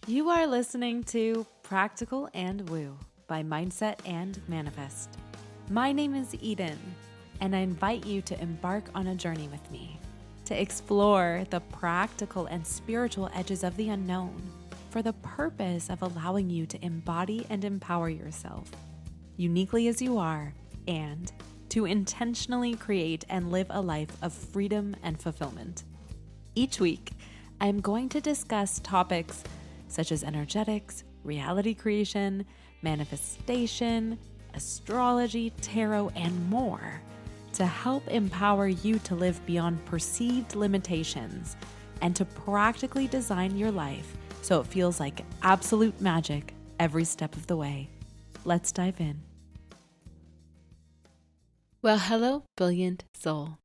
You are listening to Practical and Woo by Mindset and Manifest. My name is Eden, and I invite you to embark on a journey with me to explore the practical and spiritual edges of the unknown for the purpose of allowing you to embody and empower yourself uniquely as you are, and to intentionally create and live a life of freedom and fulfillment. Each week, I am going to discuss topics such as energetics, reality creation, manifestation, astrology, tarot, and more to help empower you to live beyond perceived limitations and to practically design your life so it feels like absolute magic every step of the way. Let's dive in. Well, hello, brilliant soul.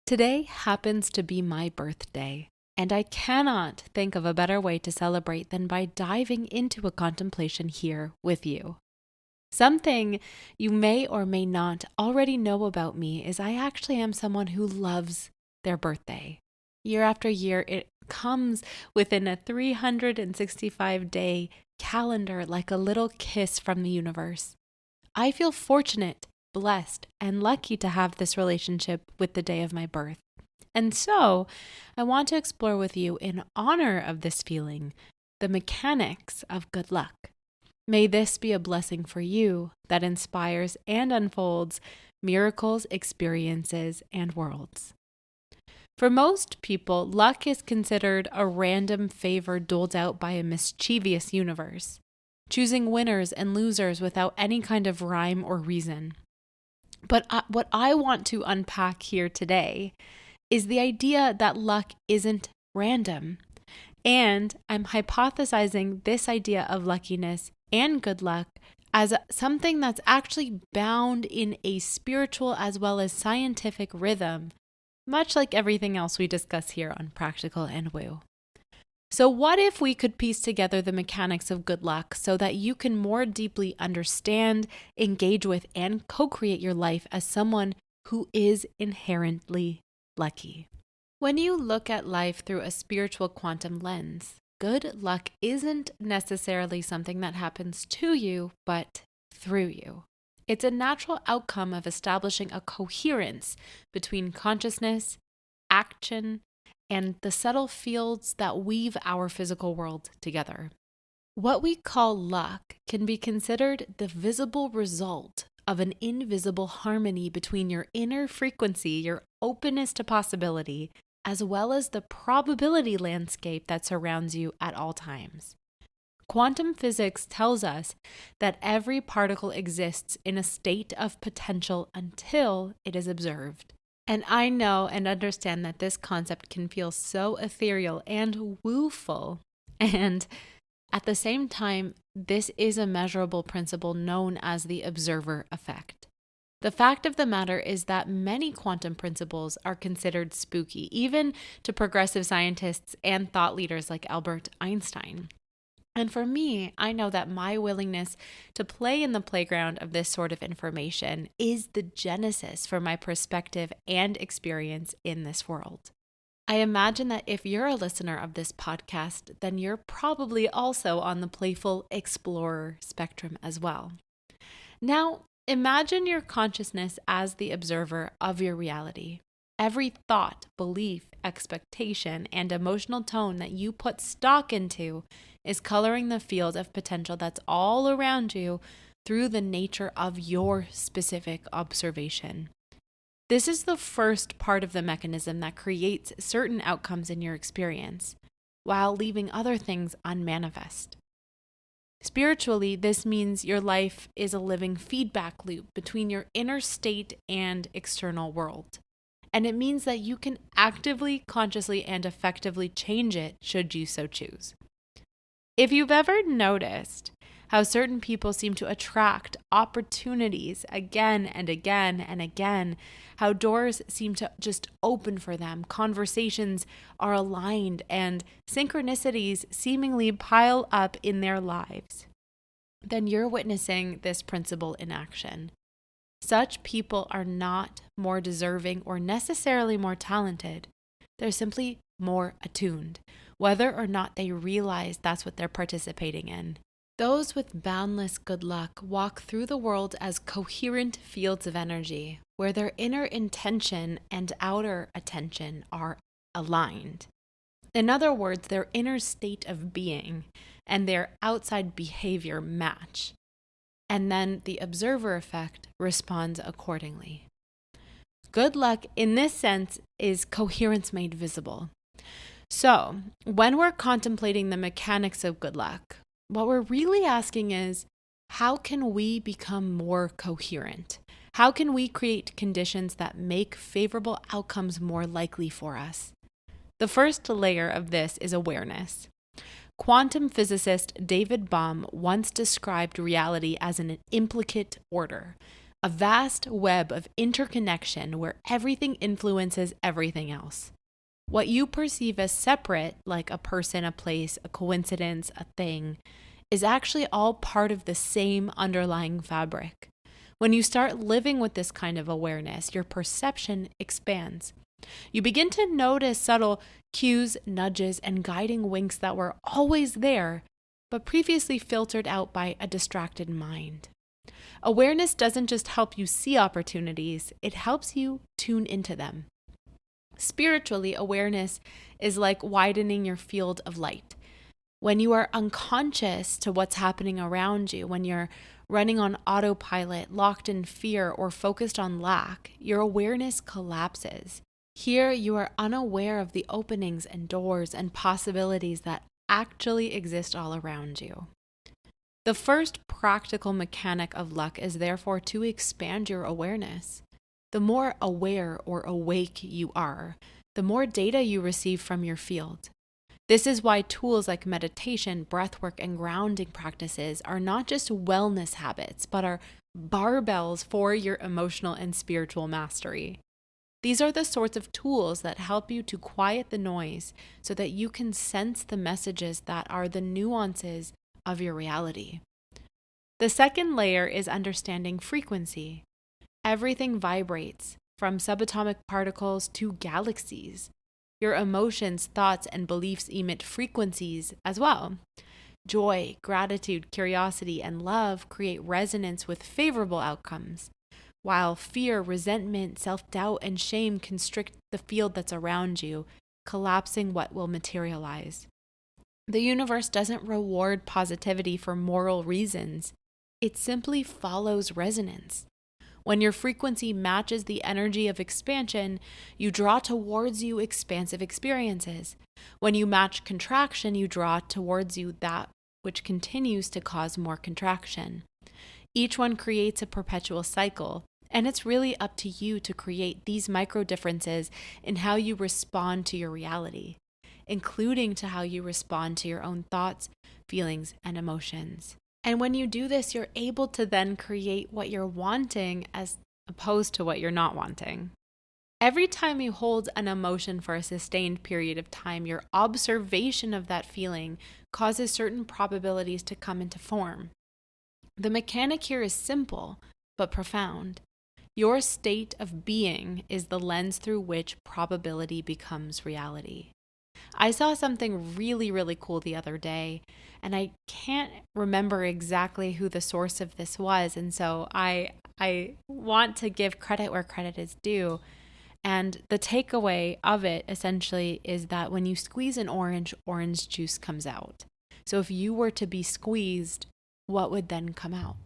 Today happens to be my birthday, and I cannot think of a better way to celebrate than by diving into a contemplation here with you. Something you may or may not already know about me is I actually am someone who loves their birthday. Year after year, it comes within a 365-day calendar like a little kiss from the universe. I feel fortunate, blessed, and lucky to have this relationship with the day of my birth. And so, I want to explore with you, in honor of this feeling, the mechanics of good luck. May this be a blessing for you that inspires and unfolds miracles, experiences, and worlds. For most people, luck is considered a random favor doled out by a mischievous universe, choosing winners and losers without any kind of rhyme or reason. But what I want to unpack here today is the idea that luck isn't random. And I'm hypothesizing this idea of luckiness and good luck as something that's actually bound in a spiritual as well as scientific rhythm, much like everything else we discuss here on Practical and Woo. So what if we could piece together the mechanics of good luck so that you can more deeply understand, engage with, and co-create your life as someone who is inherently lucky? When you look at life through a spiritual quantum lens, good luck isn't necessarily something that happens to you, but through you. It's a natural outcome of establishing a coherence between consciousness, action, and the subtle fields that weave our physical world together. What we call luck can be considered the visible result of an invisible harmony between your inner frequency, your openness to possibility, as well as the probability landscape that surrounds you at all times. Quantum physics tells us that every particle exists in a state of potential until it is observed. And I know and understand that this concept can feel so ethereal and wooful. And at the same time, this is a measurable principle known as the observer effect. The fact of the matter is that many quantum principles are considered spooky, even to progressive scientists and thought leaders like Albert Einstein. And for me, I know that my willingness to play in the playground of this sort of information is the genesis for my perspective and experience in this world. I imagine that if you're a listener of this podcast, then you're probably also on the playful explorer spectrum as well. Now, imagine your consciousness as the observer of your reality. Every thought, belief, expectation, and emotional tone that you put stock into is coloring the field of potential that's all around you through the nature of your specific observation. This is the first part of the mechanism that creates certain outcomes in your experience, while leaving other things unmanifest. Spiritually, this means your life is a living feedback loop between your inner state and external world. And it means that you can actively, consciously, and effectively change it should you so choose. If you've ever noticed how certain people seem to attract opportunities again and again and again, how doors seem to just open for them, conversations are aligned, and synchronicities seemingly pile up in their lives, then you're witnessing this principle in action. Such people are not more deserving or necessarily more talented. They're simply more attuned, whether or not they realize that's what they're participating in. Those with boundless good luck walk through the world as coherent fields of energy, where their inner intention and outer attention are aligned. In other words, their inner state of being and their outside behavior match. And then the observer effect responds accordingly. Good luck, in this sense, is coherence made visible. So, when we're contemplating the mechanics of good luck, what we're really asking is, how can we become more coherent? How can we create conditions that make favorable outcomes more likely for us? The first layer of this is awareness. Quantum physicist David Bohm once described reality as an implicate order, a vast web of interconnection where everything influences everything else. What you perceive as separate, like a person, a place, a coincidence, a thing, is actually all part of the same underlying fabric. When you start living with this kind of awareness, your perception expands. You begin to notice subtle cues, nudges, and guiding winks that were always there, but previously filtered out by a distracted mind. Awareness doesn't just help you see opportunities, it helps you tune into them. Spiritually, awareness is like widening your field of light. When you are unconscious to what's happening around you, when you're running on autopilot, locked in fear, or focused on lack, your awareness collapses. Here, you are unaware of the openings and doors and possibilities that actually exist all around you. The first practical mechanic of luck is therefore to expand your awareness. The more aware or awake you are, the more data you receive from your field. This is why tools like meditation, breathwork, and grounding practices are not just wellness habits, but are barbells for your emotional and spiritual mastery. These are the sorts of tools that help you to quiet the noise so that you can sense the messages that are the nuances of your reality. The second layer is understanding frequency. Everything vibrates, from subatomic particles to galaxies. Your emotions, thoughts, and beliefs emit frequencies as well. Joy, gratitude, curiosity, and love create resonance with favorable outcomes, while fear, resentment, self-doubt, and shame constrict the field that's around you, collapsing what will materialize. The universe doesn't reward positivity for moral reasons. It simply follows resonance. When your frequency matches the energy of expansion, you draw towards you expansive experiences. When you match contraction, you draw towards you that which continues to cause more contraction. Each one creates a perpetual cycle, and it's really up to you to create these micro differences in how you respond to your reality, including to how you respond to your own thoughts, feelings, and emotions. And when you do this, you're able to then create what you're wanting as opposed to what you're not wanting. Every time you hold an emotion for a sustained period of time, your observation of that feeling causes certain probabilities to come into form. The mechanic here is simple, but profound. Your state of being is the lens through which probability becomes reality. I saw something really, really cool the other day, and I can't remember exactly who the source of this was, and so I want to give credit where credit is due. And the takeaway of it essentially is that when you squeeze an orange, orange juice comes out. So if you were to be squeezed, what would then come out?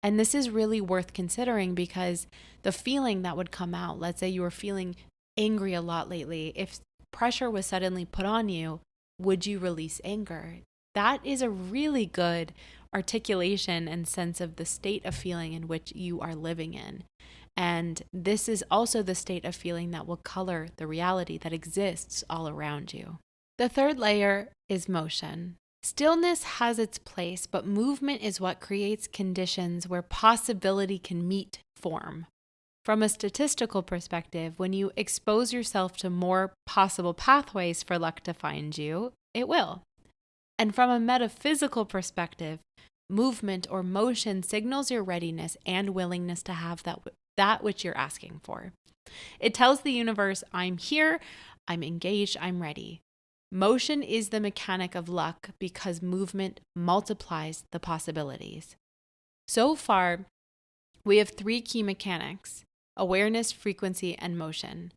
And this is really worth considering because the feeling that would come out, let's say you were feeling angry a lot lately, if pressure was suddenly put on you, would you release anger? That is a really good articulation and sense of the state of feeling in which you are living in. And this is also the state of feeling that will color the reality that exists all around you. The third layer is motion. Stillness has its place, but movement is what creates conditions where possibility can meet form. From a statistical perspective, when you expose yourself to more possible pathways for luck to find you, it will. And from a metaphysical perspective, movement or motion signals your readiness and willingness to have that which you're asking for. It tells the universe, I'm here, I'm engaged, I'm ready. Motion is the mechanic of luck because movement multiplies the possibilities. So far, we have 3 key mechanics: awareness, frequency, and motion.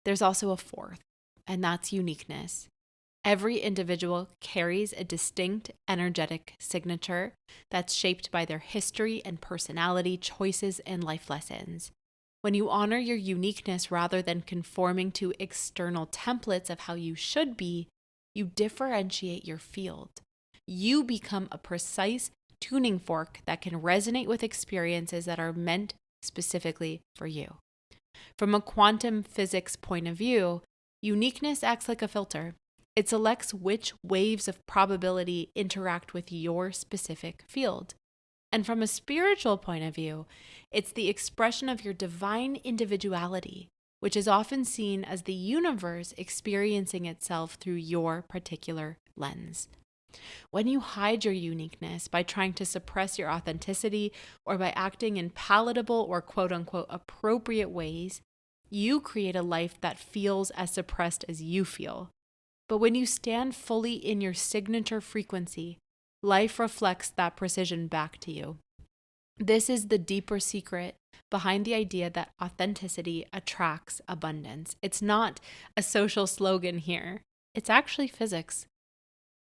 There's also a 4th, and that's uniqueness. Every individual carries a distinct energetic signature that's shaped by their history and personality, choices, and life lessons. When you honor your uniqueness rather than conforming to external templates of how you should be, you differentiate your field. You become a precise tuning fork that can resonate with experiences that are meant specifically for you. From a quantum physics point of view, uniqueness acts like a filter. It selects which waves of probability interact with your specific field. And from a spiritual point of view, it's the expression of your divine individuality, which is often seen as the universe experiencing itself through your particular lens. When you hide your uniqueness by trying to suppress your authenticity or by acting in palatable or quote-unquote appropriate ways, you create a life that feels as suppressed as you feel. But when you stand fully in your signature frequency, life reflects that precision back to you. This is the deeper secret behind the idea that authenticity attracts abundance. It's not a social slogan here. It's actually physics.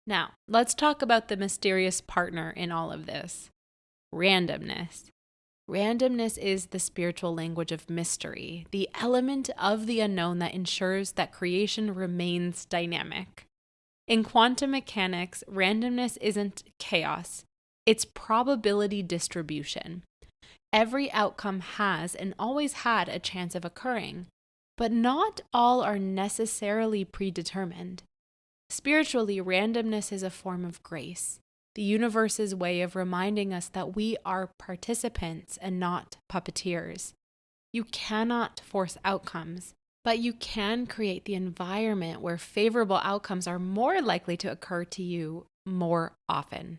Now, let's talk about the mysterious partner in all of this: randomness. Randomness is the spiritual language of mystery, the element of the unknown that ensures that creation remains dynamic. In quantum mechanics, randomness isn't chaos, it's probability distribution. Every outcome has and always had a chance of occurring, but not all are necessarily predetermined. Spiritually, randomness is a form of grace, the universe's way of reminding us that we are participants and not puppeteers. You cannot force outcomes, but you can create the environment where favorable outcomes are more likely to occur to you more often.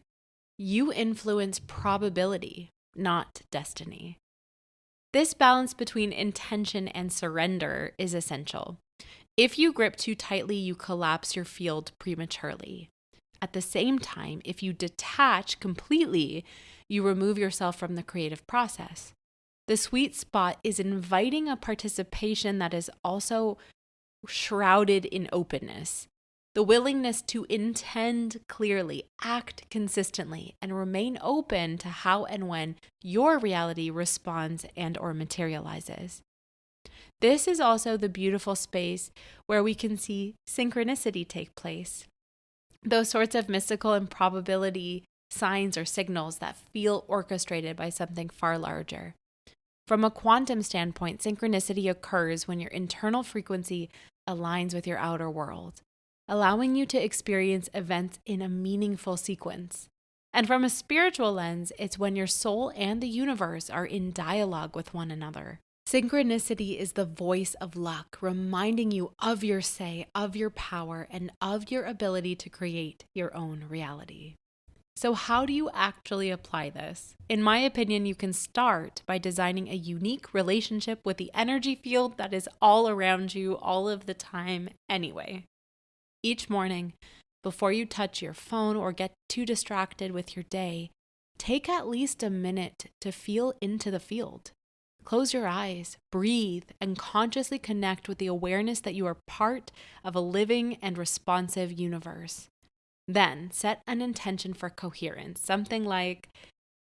You influence probability, not destiny. This balance between intention and surrender is essential. If you grip too tightly, you collapse your field prematurely. At the same time, if you detach completely, you remove yourself from the creative process. The sweet spot is inviting a participation that is also shrouded in openness. The willingness to intend clearly, act consistently, and remain open to how and when your reality responds and or materializes. This is also the beautiful space where we can see synchronicity take place. Those sorts of mystical improbability signs or signals that feel orchestrated by something far larger. From a quantum standpoint, synchronicity occurs when your internal frequency aligns with your outer world, allowing you to experience events in a meaningful sequence. And from a spiritual lens, it's when your soul and the universe are in dialogue with one another. Synchronicity is the voice of luck, reminding you of your say, of your power, and of your ability to create your own reality. So how do you actually apply this? In my opinion, you can start by designing a unique relationship with the energy field that is all around you all of the time anyway. Each morning, before you touch your phone or get too distracted with your day, take at least a minute to feel into the field. Close your eyes, breathe, and consciously connect with the awareness that you are part of a living and responsive universe. Then set an intention for coherence, something like,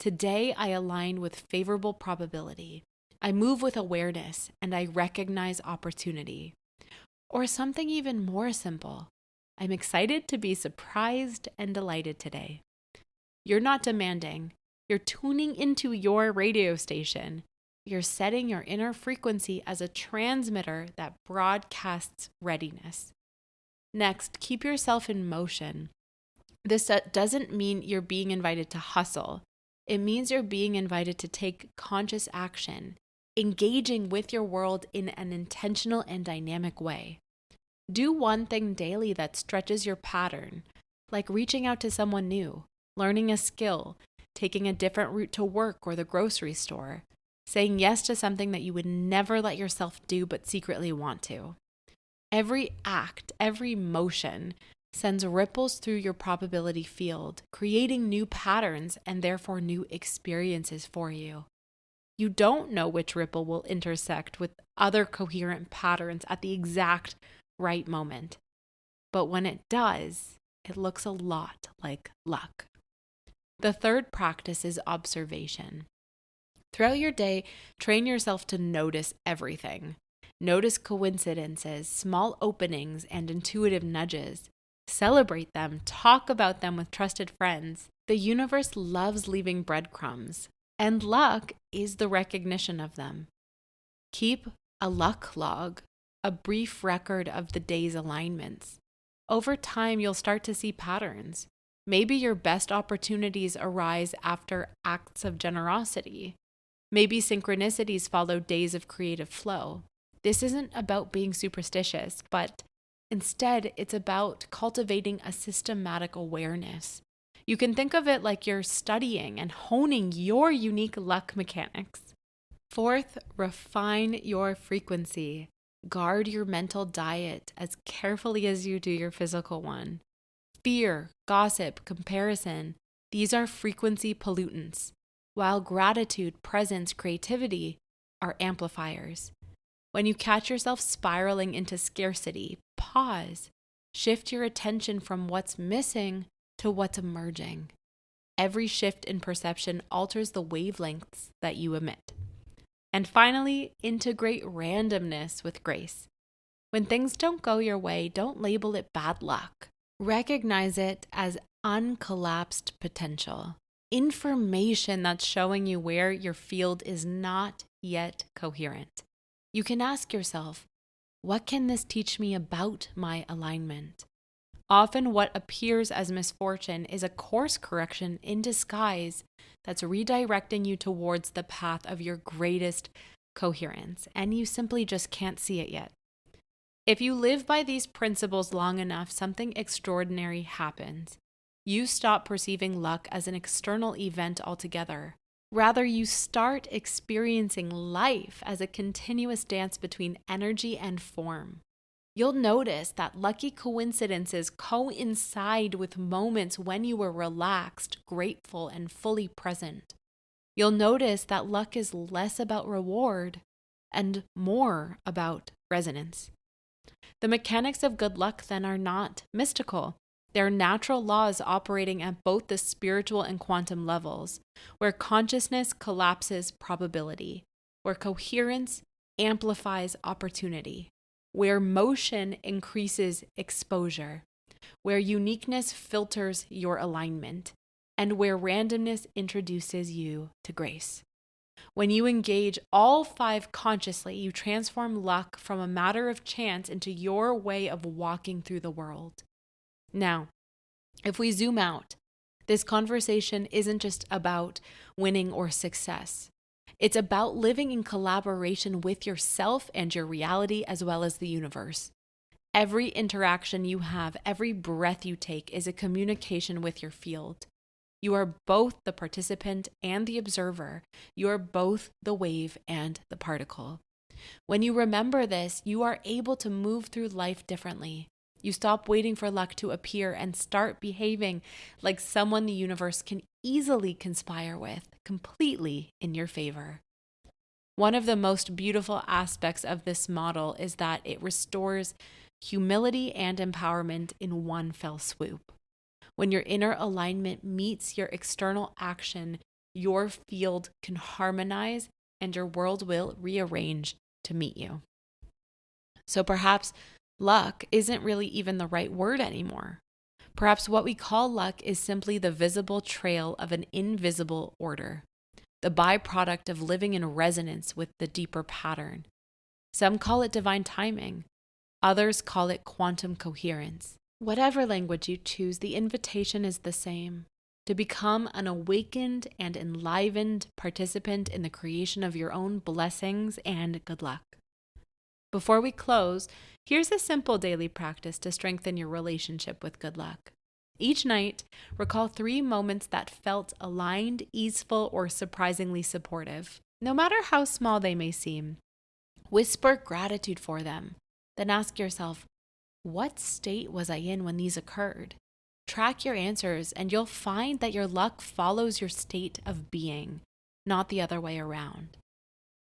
today I align with favorable probability. I move with awareness and I recognize opportunity. Or something even more simple. I'm excited to be surprised and delighted today. You're not demanding. You're tuning into your radio station. You're setting your inner frequency as a transmitter that broadcasts readiness. Next, keep yourself in motion. This doesn't mean you're being invited to hustle. It means you're being invited to take conscious action, engaging with your world in an intentional and dynamic way. Do one thing daily that stretches your pattern, like reaching out to someone new, learning a skill, taking a different route to work or the grocery store, saying yes to something that you would never let yourself do but secretly want to. Every act, every motion sends ripples through your probability field, creating new patterns and therefore new experiences for you. You don't know which ripple will intersect with other coherent patterns at the exact right moment. But when it does, it looks a lot like luck. The third practice is observation. Throughout your day, train yourself to notice everything. Notice coincidences, small openings, and intuitive nudges. Celebrate them, talk about them with trusted friends. The universe loves leaving breadcrumbs, and luck is the recognition of them. Keep a luck log, a brief record of the day's alignments. Over time, you'll start to see patterns. Maybe your best opportunities arise after acts of generosity. Maybe synchronicities follow days of creative flow. This isn't about being superstitious, but instead, it's about cultivating a systematic awareness. You can think of it like you're studying and honing your unique luck mechanics. Fourth, refine your frequency. Guard your mental diet as carefully as you do your physical one. Fear, gossip, comparison, these are frequency pollutants, while gratitude, presence, creativity are amplifiers. When you catch yourself spiraling into scarcity, pause. Shift your attention from what's missing to what's emerging. Every shift in perception alters the wavelengths that you emit. And finally, integrate randomness with grace. When things don't go your way, don't label it bad luck. Recognize it as uncollapsed potential. Information that's showing you where your field is not yet coherent. You can ask yourself, what can this teach me about my alignment? Often what appears as misfortune is a course correction in disguise that's redirecting you towards the path of your greatest coherence, and you simply just can't see it yet. If you live by these principles long enough, something extraordinary happens. You stop perceiving luck as an external event altogether. Rather, you start experiencing life as a continuous dance between energy and form. You'll notice that lucky coincidences coincide with moments when you were relaxed, grateful, and fully present. You'll notice that luck is less about reward and more about resonance. The mechanics of good luck then are not mystical. They're natural laws operating at both the spiritual and quantum levels, where consciousness collapses probability, where coherence amplifies opportunity, where motion increases exposure, where uniqueness filters your alignment, and where randomness introduces you to grace. When you engage all five consciously, you transform luck from a matter of chance into your way of walking through the world. Now, if we zoom out, this conversation isn't just about winning or success. It's about living in collaboration with yourself and your reality as well as the universe. Every interaction you have, every breath you take is a communication with your field. You are both the participant and the observer. You are both the wave and the particle. When you remember this, you are able to move through life differently. You stop waiting for luck to appear and start behaving like someone the universe can easily conspire with, completely in your favor. One of the most beautiful aspects of this model is that it restores humility and empowerment in one fell swoop. When your inner alignment meets your external action, your field can harmonize and your world will rearrange to meet you. So perhaps luck isn't really even the right word anymore. Perhaps what we call luck is simply the visible trail of an invisible order, the byproduct of living in resonance with the deeper pattern. Some call it divine timing. Others call it quantum coherence. Whatever language you choose, the invitation is the same: to become an awakened and enlivened participant in the creation of your own blessings and good luck. Before we close, here's a simple daily practice to strengthen your relationship with good luck. Each night, recall 3 moments that felt aligned, easeful, or surprisingly supportive. No matter how small they may seem, whisper gratitude for them. Then ask yourself, what state was I in when these occurred? Track your answers, and you'll find that your luck follows your state of being, not the other way around.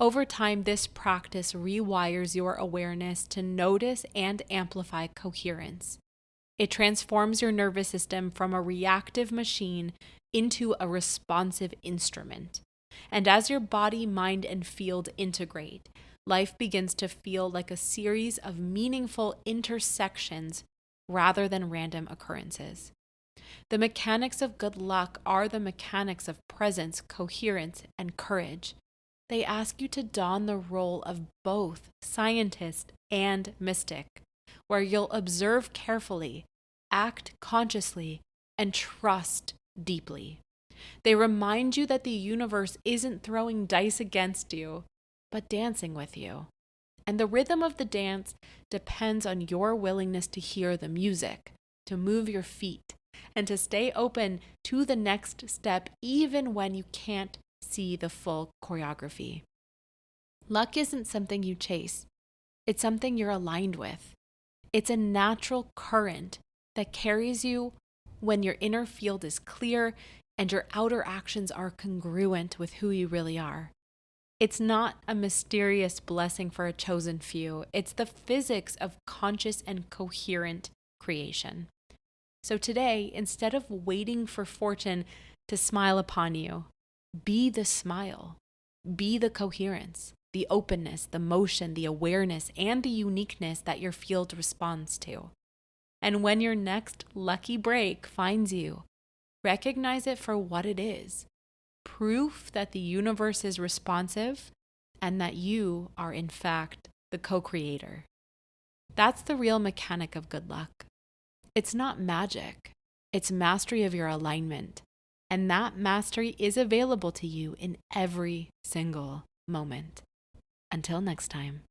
Over time, this practice rewires your awareness to notice and amplify coherence. It transforms your nervous system from a reactive machine into a responsive instrument. And as your body, mind, and field integrate, life begins to feel like a series of meaningful intersections rather than random occurrences. The mechanics of good luck are the mechanics of presence, coherence, and courage. They ask you to don the role of both scientist and mystic, where you'll observe carefully, act consciously, and trust deeply. They remind you that the universe isn't throwing dice against you, but dancing with you. And the rhythm of the dance depends on your willingness to hear the music, to move your feet, and to stay open to the next step even when you can't see the full choreography. Luck isn't something you chase. It's something you're aligned with. It's a natural current that carries you when your inner field is clear and your outer actions are congruent with who you really are. It's not a mysterious blessing for a chosen few. It's the physics of conscious and coherent creation. So today, instead of waiting for fortune to smile upon you, be the smile, be the coherence, the openness, the motion, the awareness, and the uniqueness that your field responds to. And when your next lucky break finds you, recognize it for what it is. Proof that the universe is responsive and that you are, in fact, the co-creator. That's the real mechanic of good luck. It's not magic. It's mastery of your alignment. And that mastery is available to you in every single moment. Until next time.